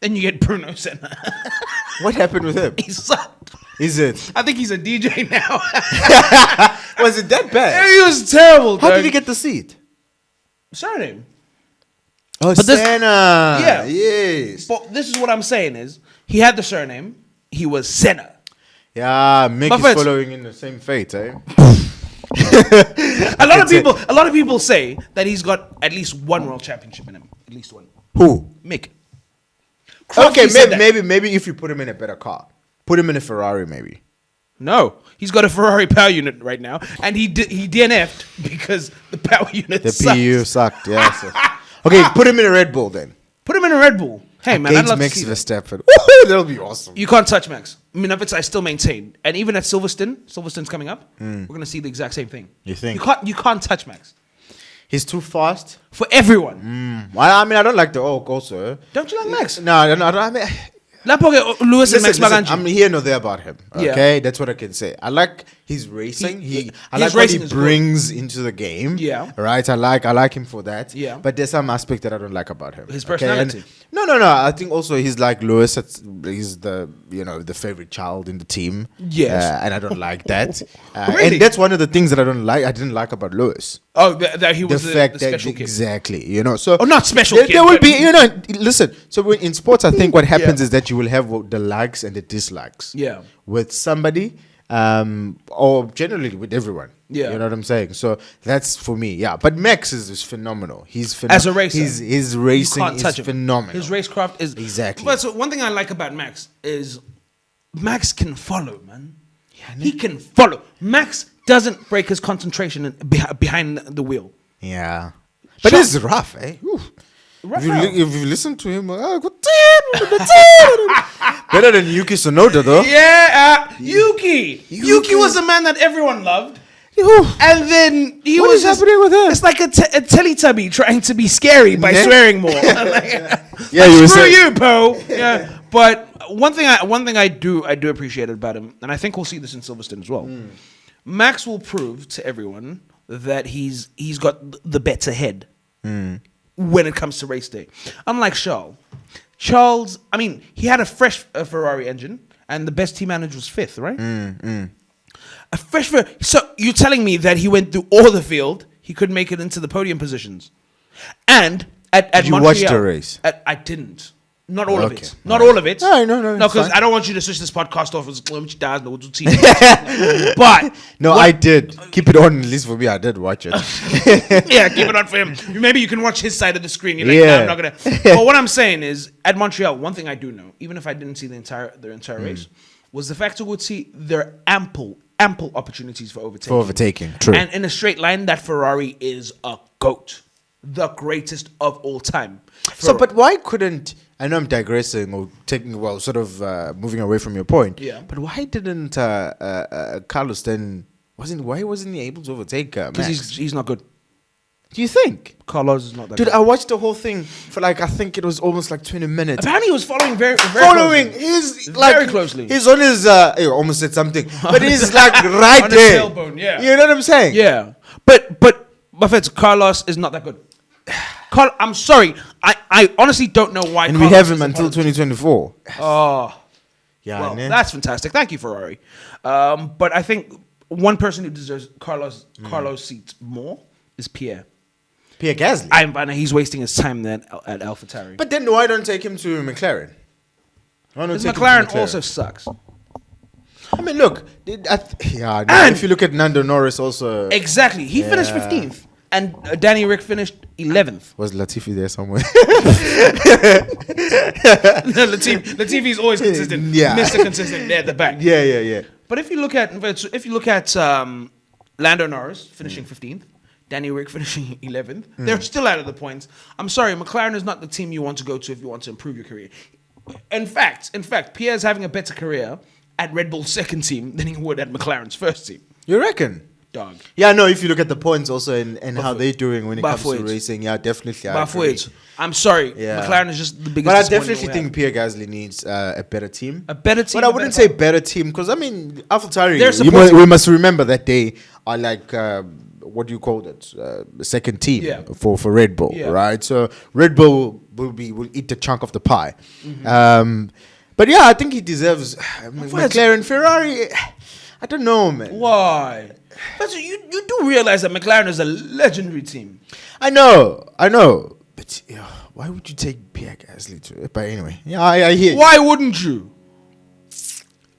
Then you get Bruno Senna. What happened with him? He sucked. Is it? I think he's a DJ now. Was it that bad? He was terrible. How dog. did he get the seat? Surname. Oh, But this- Senna. Yeah. Yes. But this is what I'm saying is, he had the surname. He was Senna. Yeah, Mick My is friends- following in the same fate, eh? A lot of people say that he's got at least one world championship in him. At least one. Who? Mick. Okay, Crofty said that. maybe if you put him in a better car. Put him in a Ferrari, maybe. No, he's got a Ferrari power unit right now, and he DNF'd because the power unit The sucked. PU sucked, yeah. So. Okay, put him in a Red Bull then. Put him in a Red Bull. Hey man, I'd Against love to Max see that. Verstappen. Woohoo, that'll be awesome. You can't touch Max. I mean, I still maintain, and even at Silverstone's coming up. We're gonna see the exact same thing. You think? You can't touch Max He's too fast. for everyone? Well, I mean, I don't like the Oak also. Don't you like Max? No, I don't. I mean, Lapoge Lewis and Max listen, Maganji. I'm here nor there about him. Yeah. Okay, that's what I can say. I like his racing. I his like what racing he is good. brings into the game. Yeah. right. I like him for that. Yeah. but there's some aspect that I don't like about him. His okay? personality. And no. I think also he's like Lewis. He's the the favorite child in the team. Yes. and I don't like that. Really? And that's one of the things that I didn't like about Lewis. Oh, that he The was fact the that special kid. exactly, so Oh, not special There, kid, there will but- be, listen. So in sports, I think what happens is that you will have the likes and the dislikes. Yeah. With somebody, or generally with everyone. Yeah. You know what I'm saying. So that's for me. Yeah. But Max is phenomenal. He's As a racer, his You racing can't touch is him. phenomenal. His racecraft is Exactly. But so one thing I like about Max is Max can follow, man. He can follow. Max doesn't break his concentration behind the wheel. Yeah. But Sure. it's rough, eh? Ooh. Rough If you, out. if you listen to him, better than Yuki Tsunoda though. Yeah, Yuki was a man that everyone loved. Ooh. And then he What was is just- happening with him? It's like a Teletubby trying to be scary by Yeah. swearing more. Yeah, you were Screw saying- you, Poe. Yeah, but one thing I do appreciate about him, and I think we'll see this in Silverstone as well. Max will prove to everyone that he's got the better head when it comes to race day. Unlike Charles, I mean, he had a fresh Ferrari engine, and the best team manager was fifth, right? A fresh Ferrari. So you're telling me that he went through all the field, he could make it into the podium positions, and at Did you Montreal, watch the race? I didn't. Not all of Okay. it. Not all of it. No, No, it's because fine. I don't want you to switch this podcast off as Glimpse no, but No, I did. Keep it on, at least for me. I did watch it. yeah, keep it on for him. Maybe you can watch his side of the screen. You're like, Yeah. nah, I'm not gonna. But what I'm saying is, at Montreal, one thing I do know, even if I didn't see the entire race, was the fact that we would see there are ample opportunities for overtaking. For overtaking, true. And in a straight line, that Ferrari is a GOAT, the greatest of all time. So, but why couldn't... I know I'm digressing or sort of moving away from your point. Yeah. But why didn't Carlos then... Why wasn't he able to overtake because Max? he's not good. Do you think? Carlos is not that Dude, good. I watched the whole thing for I think it was almost 20 minutes. Apparently, he was following very Following, closely. he's Very closely. He's on his, I almost said something, but he's right On his there. tailbone, yeah. You know what I'm saying? Yeah, but my friends, Carlos is not that good. I'm sorry, I honestly don't know why. And Carlos we have him isn't until part of this. 2024. Oh, Yeah, well, ne? that's fantastic. Thank you, Ferrari. But I think one person who deserves Carlos seats more is Pierre. Pierre Gasly. And he's wasting his time then at AlphaTauri. But then why don't take him to McLaren? Why not Because take him to McLaren also sucks. I mean, look. And- if you look at Nando Norris also... Exactly. He finished Yeah. 15th. And Danny Rick finished 11th. Was Latifi there somewhere? Latifi's always consistent. Yeah. Mr. Consistent there at the back. yeah. But if you look at Lando Norris finishing 15th, Danny Rick finishing 11th, they're still out of the points. I'm sorry, McLaren is not the team you want to go to if you want to improve your career. In fact, Pierre's having a better career at Red Bull's second team than he would at McLaren's first team. You reckon? Dog. Yeah, no, if you look at the points also and how they're doing when it comes to racing, yeah, definitely. I agree. I'm sorry. Yeah. McLaren is just the biggest. But I definitely think Pierre Gasly needs a better team. A better team. But I wouldn't say better team because, I mean, AlphaTauri, we must remember that they are like, what do you call it? The second team for Red Bull, right? So Red Bull will eat a chunk of the pie. Mm-hmm. But yeah, I think he deserves McLaren, Ferrari. I don't know, man. Why? But you do realize that McLaren is a legendary team. I know. But why would you take Pierre Gasly to it? But anyway, yeah, I hear you. Why wouldn't you?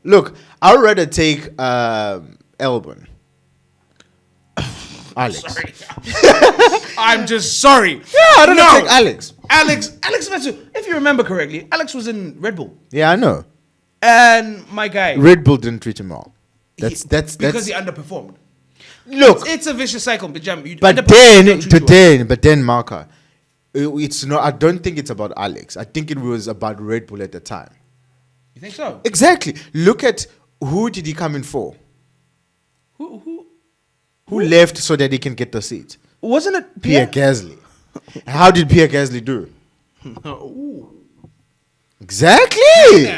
Look, I'd rather take Albon. Alex. Sorry. I'm just sorry. Yeah, I don't know. Take Alex. Alex Vettel. If you remember correctly, Alex was in Red Bull. Yeah, I know. And my guy. Red Bull didn't treat him well. That's because he underperformed. Look, it's a vicious cycle. But then, Marka, it's not. I don't think it's about Alex. I think it was about Red Bull at the time. You think so? Exactly. Look at who did he come in for? Who left so that he can get the seat? Wasn't it Pierre Gasly? How did Pierre Gasly do? Exactly.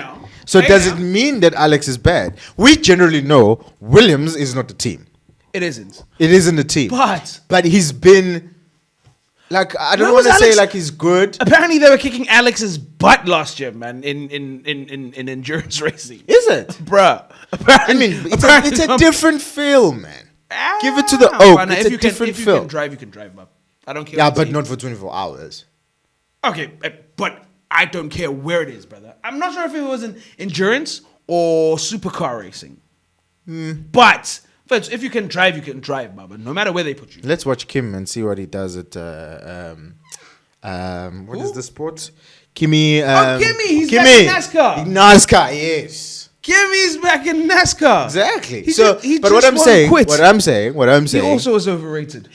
So does it mean that Alex is bad? We generally know Williams is not the team. It isn't. It isn't a team. But he's been like, I don't want to say like he's good. Apparently they were kicking Alex's butt last year, man, in endurance racing. Is it? Bruh. I mean, it's a different feel, man. Give it to the Oak. It's a different feel. If you can drive, man. I don't care. Yeah, but not for 24 hours. Okay, but I don't care where it is, brother. I'm not sure if it was in endurance or supercar racing. But if you can drive, Baba. No matter where they put you. Let's watch Kim and see what he does at what is the sport? Kimmy. Kimmy, he's back in NASCAR. NASCAR, yes. Kimmy's back in NASCAR. Exactly. But what I'm saying, he also was overrated.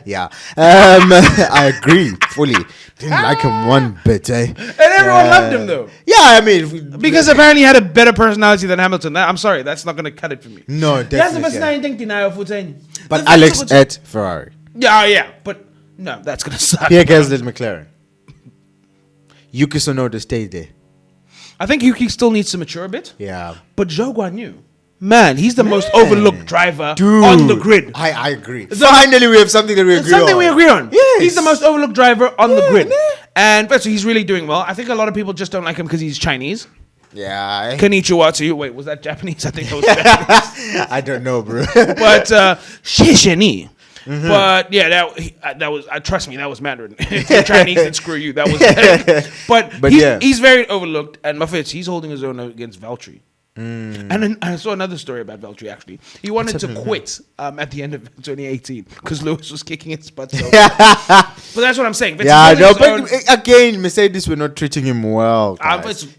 yeah. I agree fully. Didn't like him one bit, eh? And everyone loved him though. Yeah, I mean, because apparently he had a better personality than Hamilton. I'm sorry, that's not going to cut it for me. No, definitely. But Alex at Ferrari. Yeah, but no, that's going to suck. Pierre Gasly McLaren. Yuki Tsunoda stayed there. I think Yuki still needs to mature a bit. Yeah. But Zhou Guanyu, man, he's the most overlooked driver on the grid. I agree. Finally, we have something that we agree on. Something we agree on. Yes. He's the most overlooked driver on the grid. And so he's really doing well. I think a lot of people just don't like him because he's Chinese. Yeah. Konnichiwa to you. Wait, was that Japanese? I think that was Japanese. I don't know, bro. But, Shishini. Mm-hmm. But yeah, that was trust me, that was Mandarin. If you're Chinese, then screw you. That was but he's very overlooked, and Muffets, he's holding his own against Valtteri. And then I saw another story about Valtteri actually. He wanted to quit at the end of 2018 because Lewis was kicking his butt. So but that's what I'm saying. But again, Mercedes were not treating him well.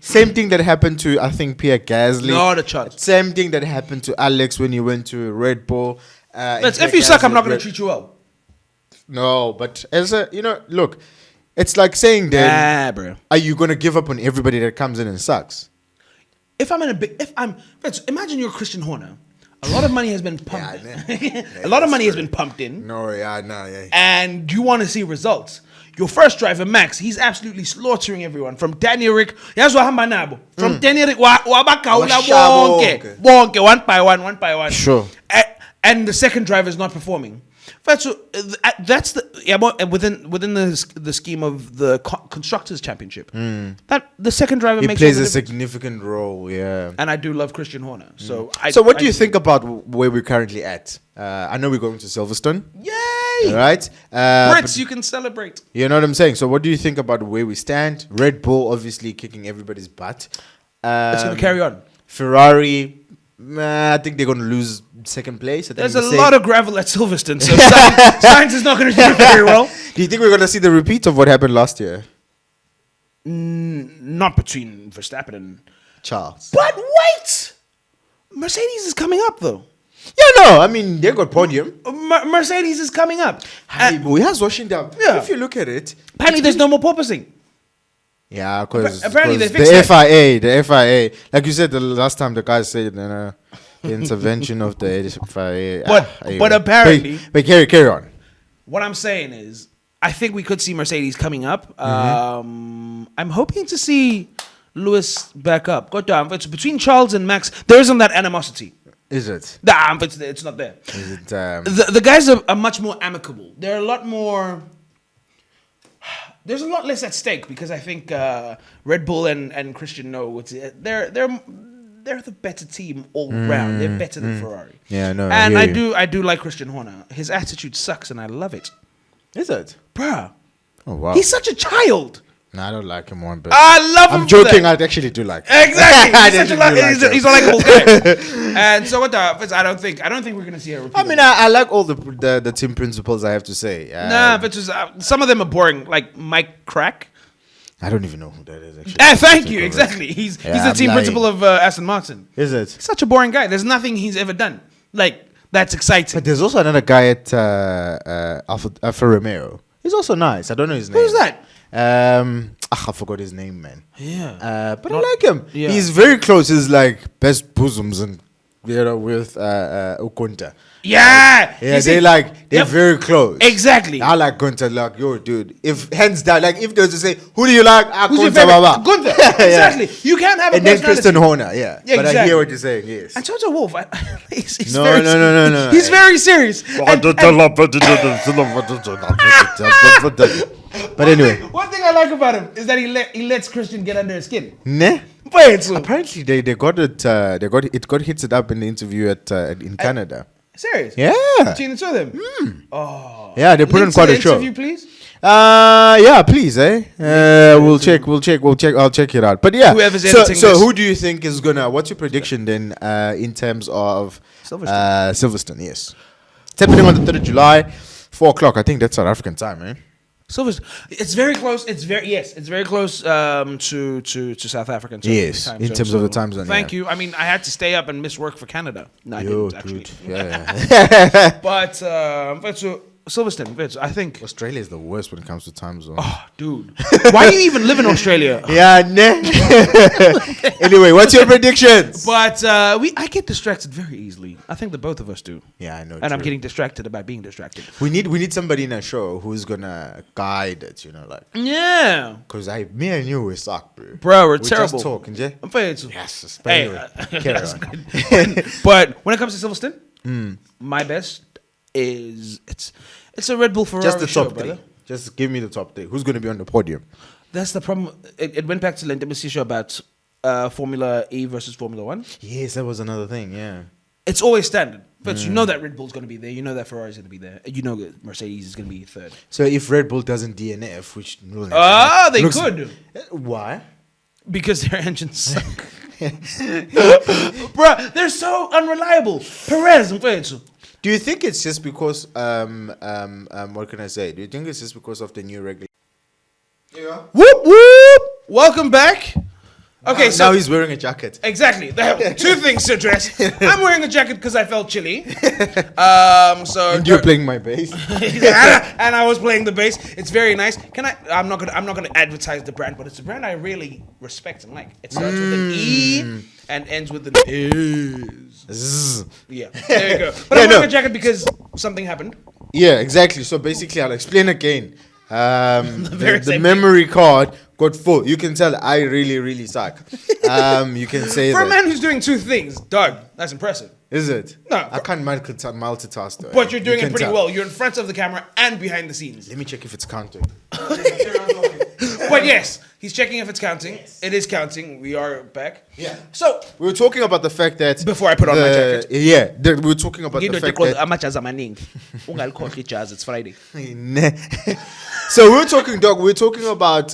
Same thing that happened to I think Pierre Gasly. Not a chance. Same thing that happened to Alex when he went to Red Bull. If you suck, I'm not going to treat you well. No, but as look, it's like saying then, bro. Are you going to give up on everybody that comes in and sucks? Imagine you're Christian Horner. A lot of money has been pumped. A lot of money has been pumped in. Yeah. And you want to see results. Your first driver, Max, he's absolutely slaughtering everyone. From Daniel Rick, from Daniel Rick, one by one. Sure. And the second driver is not performing. That's within the scheme of the constructors championship. That the second driver plays a significant role. Yeah, and I do love Christian Horner. So what do you think about where we're currently at? I know we're going to Silverstone. Yay! Right, Brits, you can celebrate. You know what I'm saying. So what do you think about where we stand? Red Bull obviously kicking everybody's butt. It's going to carry on. Ferrari. I think they're going to lose second place. There's a lot of gravel at Silverstone, so Sainz is not going to do very well. Do you think we're going to see the repeat of what happened last year? Not between Verstappen and Charles. But wait! Mercedes is coming up, though. Yeah, no, I mean, they got podium. Mercedes is coming up. We have washing down. Yeah. If you look at it. Apparently, there's no more porpoising. Yeah, because apparently they fixed the FIA, like you said the last time, the guys said intervention of the 85. But apparently, but carry on. what I'm saying is, I think we could see Mercedes coming up. I'm hoping to see Lewis back up. Go down. But between Charles and Max, there isn't that animosity. Is it? Nah, it's not there. Is it? The guys are much more amicable. They're a lot more. There's a lot less at stake because I think Red Bull and Christian know they're the better team all round. They're better than Ferrari. Yeah, no. And I do like Christian Horner. His attitude sucks, and I love it. Is it? Bruh. Oh wow. He's such a child. No, I don't like him one bit. I love him. I'm joking. I actually do like him. Exactly. He's a likable guy. And so what I don't think we're gonna see a repeat. I mean, I like all the team principles. I have to say. Nah, but some of them are boring. Like Mike Crack. I don't even know who that is actually. Thank you. Exactly. He's the team principal of Aston Martin. Is it? He's such a boring guy. There's nothing he's ever done. Like that's exciting. But there's also another guy at Alfa Romeo. He's also nice. I don't know his name. Who's that? I forgot his name, man. Yeah. But I like him. Yeah. He's very close. He's like best bosoms and with Okunta. Yeah. They're very close. Exactly. I like Gunter. Like, yo, dude. If hands down, like if they were to say, who do you like? Who's your Gunter, favorite? Baba. Gunther. Exactly. You can't have a and then personality. Christian Horner. Yeah. But exactly. I hear what you're saying. Yes. And Toto Wolff, he's No. He's very serious. But anyway, one thing I like about him is that he lets Christian get under his skin. Nah. But Apparently they got it got hit up in the interview in Canada. Serious? Yeah. Between the two of them. Oh. Yeah, they put on quite a show. Interview, please. Yeah, please, eh? We'll check. I'll check it out. But yeah. Whoever's editing so this. who do you think is gonna? What's your prediction then? In terms of Silverstone, yes. It's happening on the 3rd of July, 4:00. I think that's South African time, eh? Silverstone. It's very close. It's very close to South African time. Yes, in terms of the time zone. Thank you. I mean, I had to stay up and miss work for Canada. No, I didn't actually. Dude. Yeah. But so Silverstone, I think Australia is the worst when it comes to time zone. Oh, dude. Why do you even live in Australia? Yeah, Anyway, what's your predictions? But I get distracted very easily. I think the both of us do. Yeah, I know. And I'm getting distracted by being distracted. We need somebody in a show who's gonna guide it, like. Yeah. Cause me and you we suck, bro. We're terrible. Just talking, yeah. I'm afraid to. Yes. Hey, Carry on. But when it comes to Silverstone, my best is it's a Red Bull Ferrari Just the show, top three. brother. Just give me the top three. Who's gonna be on the podium? That's the problem. It went back to the intimacy show about Formula E versus Formula 1. Yes, that was another thing. Yeah. It's always standard. But you know that Red Bull's going to be there. You know that Ferrari's going to be there. You know that Mercedes is going to be third. So if Red Bull doesn't DNF, which they could. Why? Because their engines suck. Bruh, they're so unreliable. Perez and Fetsu. Do you think it's just because what can I say? Do you think it's just because of the new regulation? Yeah. Whoop whoop! Welcome back. Okay, so now he's wearing a jacket. Exactly. Two things to address. I'm wearing a jacket because I felt chilly. And you're playing my bass. and I was playing the bass. It's very nice. I'm not gonna advertise the brand, but it's a brand I really respect and like. It starts with an E and ends with an is. Yeah. There you go. But I'm wearing a jacket because something happened. Yeah, exactly. So basically, I'll explain again. The memory thing. card got full. You can tell I really, really suck. You can say for that. a man who's doing two things, Doug, that's impressive. Is it? No. I can't multitask though. But you're doing it pretty well. You're in front of the camera and behind the scenes. Let me check if it's counting. But yes, he's checking if it's counting. Yes. It is counting. We are back. Yeah. So we were talking about the fact that before I put on my jacket. Yeah, we were talking about the fact that it's Friday. So we're talking about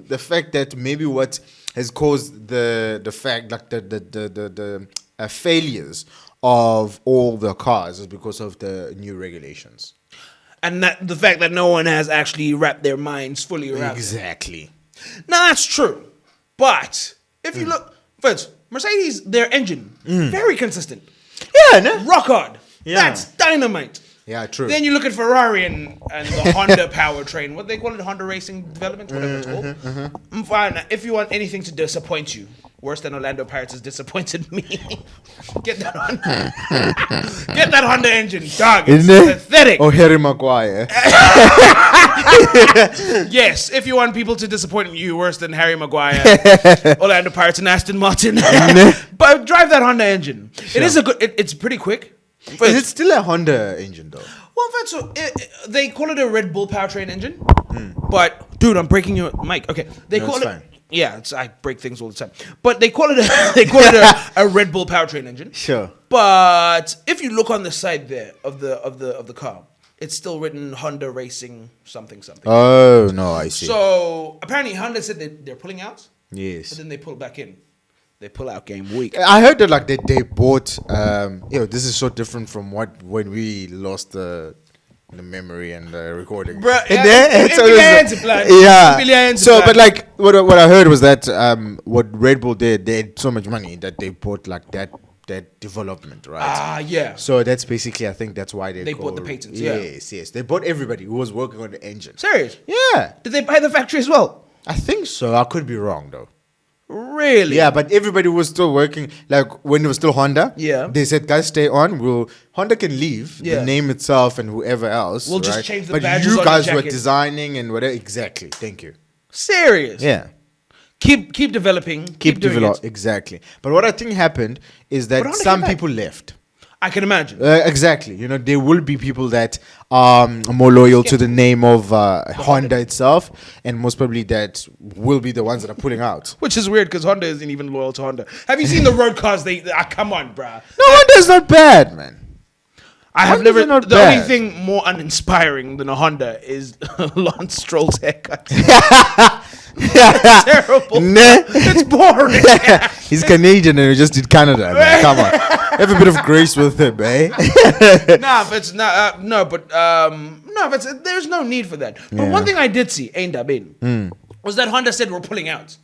the fact that maybe what has caused the fact like the failures of all the cars is because of the new regulations. And that the fact that no one has actually wrapped their minds fully around exactly. Now that's true. But if you look first, Mercedes, their engine, very consistent. Yeah, no? Rock hard. Yeah. That's dynamite. Yeah, true. Then you look at Ferrari and the Honda powertrain. What they call it, Honda Racing Development, whatever it's called. Fine. If you want anything to disappoint you, worse than Orlando Pirates has disappointed me. Get that Honda. Get that Honda engine, dog. It's pathetic. Or Harry Maguire. Yes, if you want people to disappoint you worse than Harry Maguire, Orlando Pirates and Aston Martin. But drive that Honda engine. Sure. It is a good. It's pretty quick. Is it still a Honda engine though? Well, in fact, so they call it a Red Bull powertrain engine. But dude, I'm breaking your mic. Okay, they call it. Fine. Yeah, I break things all the time. But they call it a Red Bull powertrain engine. Sure. But if you look on the side there of the car, it's still written Honda Racing something. Oh no, I see. So apparently Honda said they're pulling out. Yes. But then they pull back in. They pull out game week. I heard that like they bought. This is so different from when we lost the memory and the recording. Bruh, yeah. So, but like what I heard was that what Red Bull did, they had so much money that they bought like that development, right? Yeah. So that's basically, I think that's why they bought the patents. Yes. They bought everybody who was working on the engine. Serious? Yeah. Did they buy the factory as well? I think so. I could be wrong though. Really? Yeah, but everybody was still working. Like when it was still Honda, they said, "Guys, stay on. Honda can leave the name itself and whoever else. We'll just change the but badges you guys on the were jacket." designing and whatever. Exactly. Thank you. Serious? Yeah. Keep developing. Keep doing it. Exactly. But what I think happened is that some people left. I can imagine. Exactly. You know, there will be people that are more loyal to the name of Honda itself, and most probably that will be the ones that are pulling out. Which is weird because Honda isn't even loyal to Honda. Have you seen the road cars? Come on, bruh. No, Honda's not bad, man. I have never. The only thing more uninspiring than a Honda is Lance Stroll's haircut. It's terrible. It's boring. He's Canadian and he just did Canada. Man. Come on, have a bit of grace with him, eh? But there's no need for that. But one thing I did see, was that Honda said we're pulling out.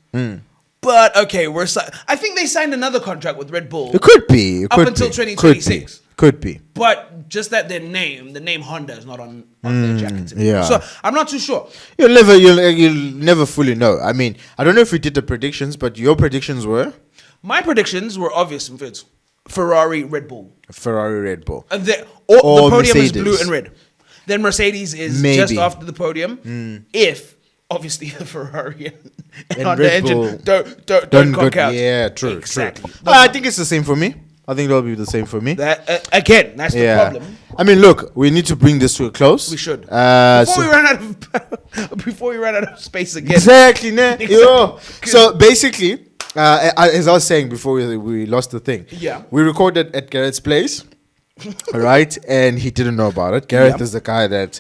But okay, I think they signed another contract with Red Bull. It could be up until 2026. Could be. But just that the name Honda is not on their jackets anymore. Yeah. So I'm not too sure. You'll never fully know. I mean, I don't know if we did the predictions, but your predictions were? My predictions were obvious and fits. Ferrari, Red Bull. And the podium Mercedes. Is blue and red. Then Mercedes is just after the podium. If obviously the Ferrari and Honda engine don't conk out. Yeah, true. Exactly. True. I think it's the same for me. I think that'll be the same for me. That's the problem. I mean, look, we need to bring this to a close. We should. Before we run out of space again. Exactly. So basically, as I was saying before we lost the thing. Yeah. We recorded at Garrett's place. Right? And he didn't know about it. Garrett is the guy that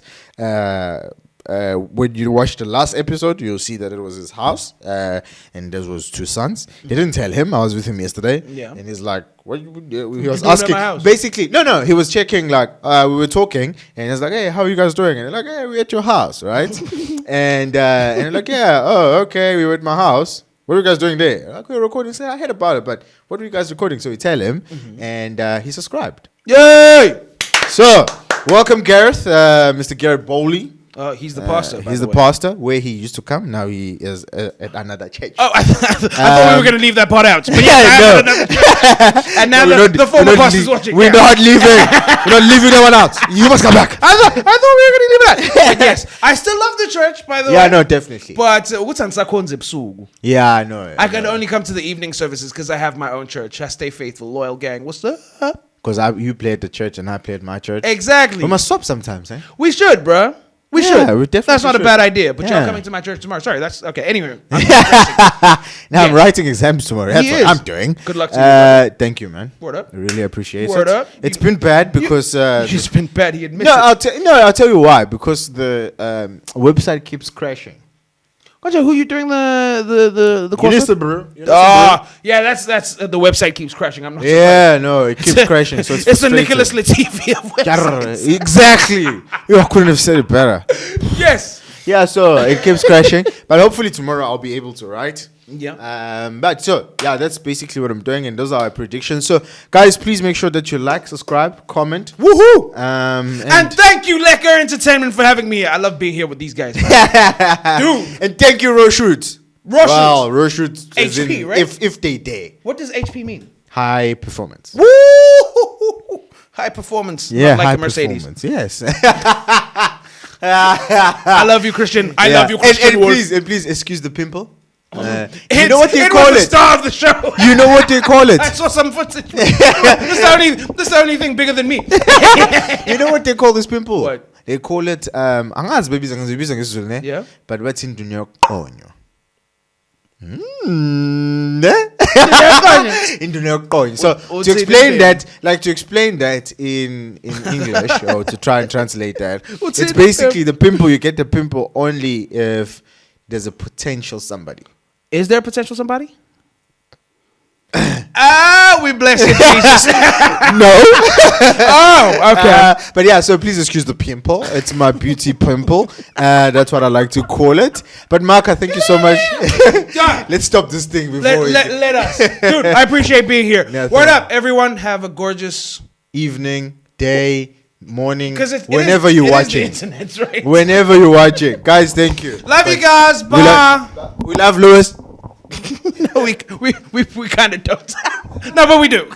when you watch the last episode, you'll see that it was his house, and there was 2 sons. He didn't tell him. I was with him yesterday, and he's like, "What?" He was asking. Basically, no. He was checking. Like we were talking, and he was like, "Hey, how are you guys doing?" And they're like, "Hey, we're at your house, right?" and they're like, "Yeah, oh, okay, we were at my house. What are you guys doing there?" Like, we're recording. Say, I heard about it, but what are you guys recording? So we tell him, and he subscribed. Yay! So welcome, Gareth, Mr. Garrett Bowley. He's the pastor. He's the pastor where he used to come. Now he is at another church. Oh, I thought we were going to leave that part out. But and now the former pastor's watching. We're not leaving. We're not leaving that one out. You must come back. I thought we were going to leave that. But yes, I still love the church, by the way. Yeah, no, definitely. But yeah, I know. I can only come to the evening services because I have my own church. I stay faithful, loyal gang. What's up? Because you play at the church and I play at my church. Exactly. We must swap sometimes, eh? We should, bro. We should. We definitely That's not should. a bad idea, but you're coming to my church tomorrow. Sorry, that's okay. Anyway. I'm writing exams tomorrow. That's what I'm doing. Good luck to you. Thank you, man. Word up. I really appreciate Word it. up. It's been bad because... it's been bad, he admits it. I'll tell you why. Because the website keeps crashing. Who you doing the course with? Yeah, that's the website keeps crashing. I'm not sure. Yeah, no, it keeps crashing. So it's the Nicholas Latifi of websites. Exactly. I couldn't have said it better. Yes. Yeah, so it keeps crashing, but hopefully tomorrow I'll be able to, right? Yeah. That's basically what I'm doing, and those are our predictions. So, guys, please make sure that you like, subscribe, comment. Woohoo! And thank you, Lekker Entertainment, for having me here. I love being here with these guys, man. Dude. And thank you, Roshoots. Raw Well, raw shoots. as HP, in right? If they dare. What does HP mean? High performance. Woo! High performance. Yeah, not like high a Mercedes. performance. Yes. I love you, Christian. I Yeah. love you, Christian. And Wolf. please excuse the pimple. You It- know what they it call was the it? star of the show. You know what they call it? I saw some footage. This is the only thing bigger than me. You know what they call this pimple? What? They call it angazi babies ngesiZulu ne? Yeah. But what's in dunya yokuqonyo? Ne? In dunya yokuqonyo. So Or to say explain that- that, to explain that in English or to try and translate that, Or say it's that- basically the pimple. You get the pimple only if there's a potential somebody. Is there a potential somebody? We bless you, Jesus. No. Oh, okay. But yeah, so please excuse the pimple. It's my beauty pimple. That's what I like to call it. But Mark, I thank you so much. Yeah. Let's stop this thing before Let us. Dude, I appreciate being here. Yeah, Word thank- up, everyone. Have a gorgeous... evening, day, morning, Because whenever you're watching. It is the internet, right? Whenever you're watching. Guys, thank you. Love you guys. Bye. We love Lewis. No, we kind of don't. No, but we do.